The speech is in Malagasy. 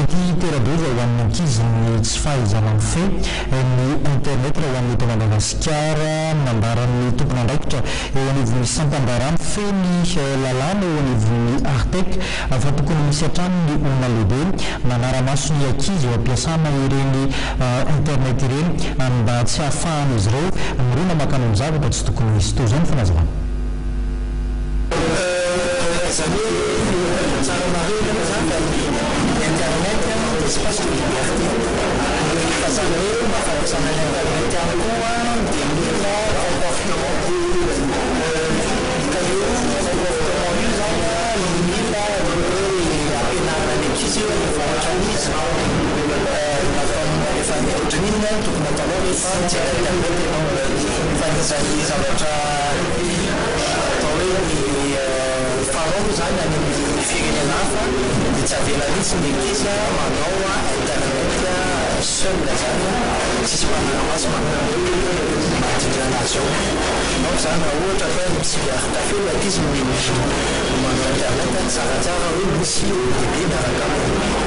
mety teradoza ho amin'ny ankizy ny tsy fahaizana amin'ny fe ny internet raha ho amin'ny eto Madagasikara mandaran'ny tompona andraikitra eo anivon'ny sampandarany feny lalàna eo anivon'ny Artec fa tokony misy hatrany ny olona lehibe manara-maso ny ankizy eo ampiasana ireny internet ireny mba tsy hahafahana izy ireo mirona makano ny zavatra tsy tokony misy toy izany fanazavana. Zany hoe tsara marina zany internet dia tsy pasy liberté fa zany hoe mba fampiasana ny internet ihany koa dia mila comportement ka io comportement io zany mila hoe ampianarana ny ankizy eo ny vohatra izy efa ohatran'inona tokony atao rehefa mijery internet ianao fa izany zavatra atao hoe farao zany any amin'ny firenena hafa dia tsy avela mihitsy ny ankizy manao internet seul zany tsisy mpanara-maso manodidina anazy ao ao zany raha ohatra fa misy artafel ankizy manao internet tsaratsara hoe misy lehibe miaraka aminy